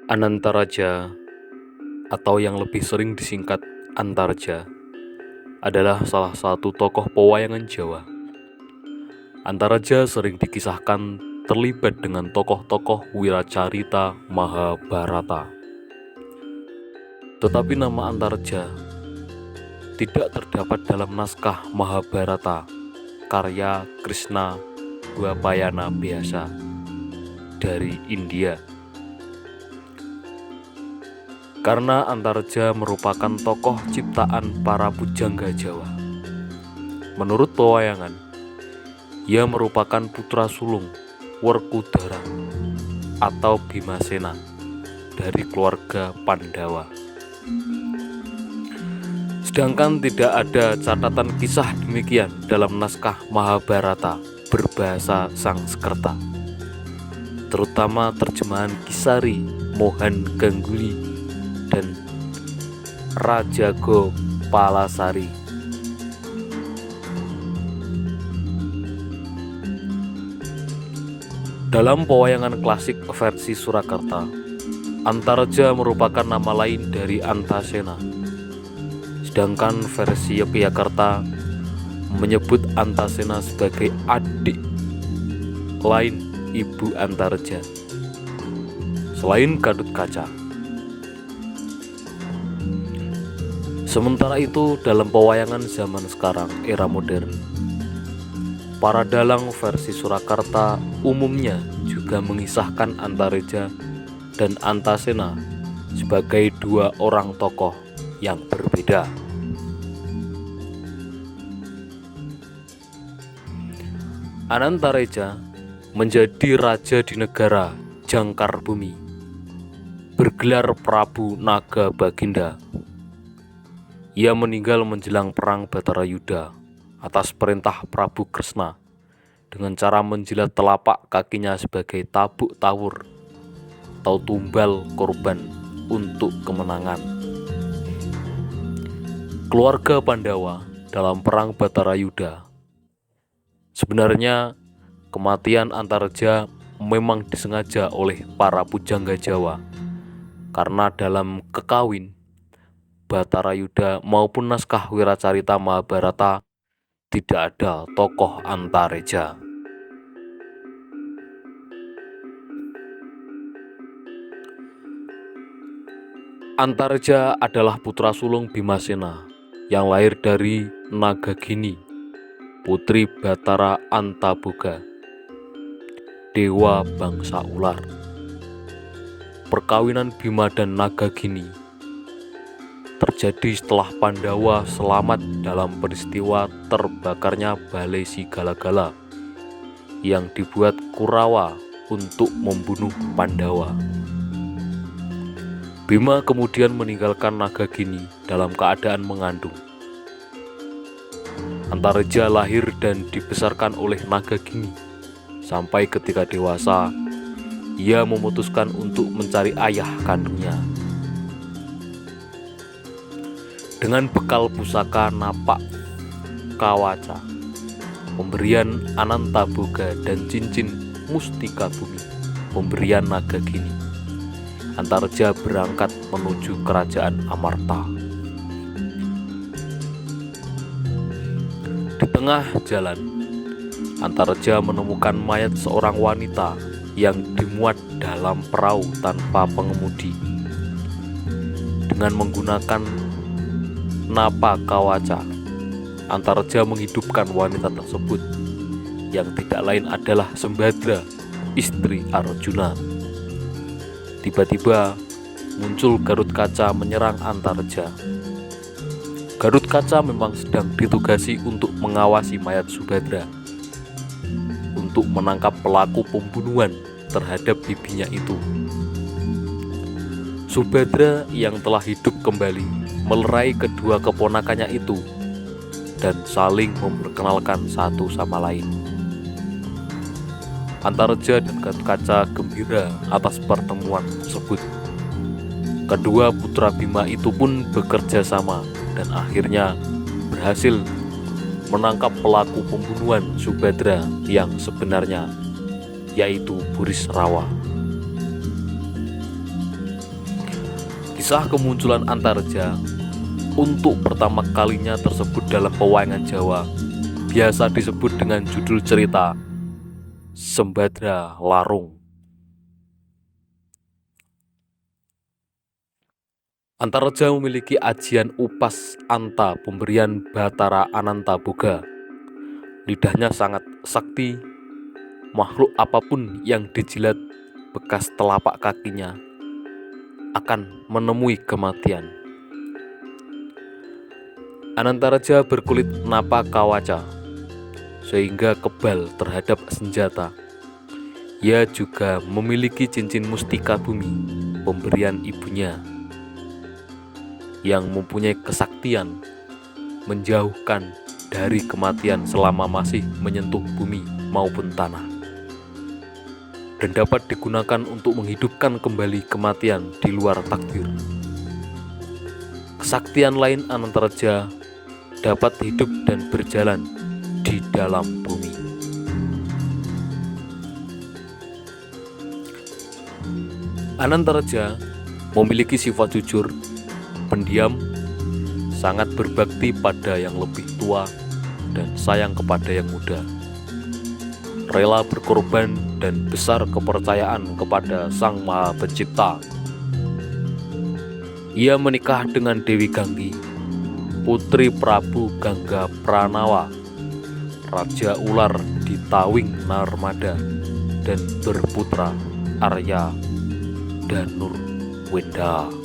Anantaraja atau yang lebih sering disingkat Antarja adalah salah satu tokoh pewayangan Jawa. Antaraja sering dikisahkan terlibat dengan tokoh-tokoh wiracarita Mahabharata. Tetapi nama Antarja tidak terdapat dalam naskah Mahabharata karya Krishna Dwapayana biasa dari India. Karena Antarja merupakan tokoh ciptaan para pujangga Jawa. Menurut pewayangan, ia merupakan putra sulung Werkudara atau Bimasena dari keluarga Pandawa. Sedangkan tidak ada catatan kisah demikian dalam naskah Mahabharata berbahasa Sangskerta, terutama terjemahan Kisari Mohan Gangguli dan Rajago Palasari. Dalam pewayangan klasik versi Surakarta, Antarja merupakan nama lain dari Antasena. Sedangkan versi Yogyakarta menyebut Antasena sebagai adik lain Ibu Antarja, selain Gatotkaca. Sementara itu, dalam pewayangan zaman sekarang era modern, para dalang versi Surakarta umumnya juga mengisahkan Antareja dan Antasena sebagai dua orang tokoh yang berbeda. Anantareja menjadi raja di negara Jangkar Bumi, bergelar Prabu Naga Baginda. Ia meninggal menjelang perang Batarayuda atas perintah Prabu Kresna dengan cara menjilat telapak kakinya sebagai tabuk tawur atau tumbal korban untuk kemenangan. Keluarga Pandawa dalam perang Batarayuda. Sebenarnya kematian Antarja memang disengaja oleh para pujangga Jawa karena dalam kekawin Batarayuda maupun naskah wiracarita Mahabharata tidak ada tokoh Antareja. Antareja adalah putra sulung Bimasena yang lahir dari Nagagini, putri Batara Antaboga, dewa bangsa ular. Perkawinan Bima dan Nagagini terjadi setelah Pandawa selamat dalam peristiwa terbakarnya Balai Sigala-gala yang dibuat Kurawa untuk membunuh Pandawa. Bima kemudian meninggalkan Nagagini dalam keadaan mengandung. Antareja lahir dan dibesarkan oleh Nagagini. Sampai ketika dewasa, ia memutuskan untuk mencari ayah kandungnya. Dengan bekal pusaka napak kawaca, pemberian Anantaboga dan cincin mustika bumi, pemberian Nagagini, Antareja berangkat menuju kerajaan Amarta. Di tengah jalan, Antareja menemukan mayat seorang wanita yang dimuat dalam perahu tanpa pengemudi. Dengan menggunakan napa kawaca, Antareja menghidupkan wanita tersebut yang tidak lain adalah Sembadra, istri Arjuna. Tiba-tiba muncul Gatotkaca menyerang Antareja. Gatotkaca memang sedang ditugasi untuk mengawasi mayat Subadra untuk menangkap pelaku pembunuhan terhadap bibinya itu. Subadra yang telah hidup kembali melerai kedua keponakannya itu dan saling memperkenalkan satu sama lain. Antareja dan Gatotkaca gembira atas pertemuan tersebut. Kedua putra Bima itu pun bekerja sama dan akhirnya berhasil menangkap pelaku pembunuhan Subadra yang sebenarnya, yaitu Burisrawa. Kisah kemunculan Antareja untuk pertama kalinya tersebut dalam pewayangan Jawa, biasa disebut dengan judul cerita Sembadra Larung. Antareja memiliki ajian upas anta pemberian Batara Ananta Boga. Lidahnya sangat sakti, makhluk apapun yang dijilat bekas telapak kakinya akan menemui kematian. Anantareja berkulit napa kawaca, sehingga kebal terhadap senjata. Ia juga memiliki cincin mustika bumi, pemberian ibunya, yang mempunyai kesaktian menjauhkan dari kematian selama masih menyentuh bumi maupun tanah, dan dapat digunakan untuk menghidupkan kembali kematian di luar takdir. Kesaktian lain Anantareja dapat hidup dan berjalan di dalam bumi. Anantareja memiliki sifat jujur, pendiam, sangat berbakti pada yang lebih tua, dan sayang kepada yang muda. Rela berkorban dan besar kepercayaan kepada Sang Maha Pencipta. Ia menikah dengan Dewi Ganggi, putri Prabu Gangga Pranawa, Raja Ular di Tawing Narmada, dan berputra Arya Danurwenda.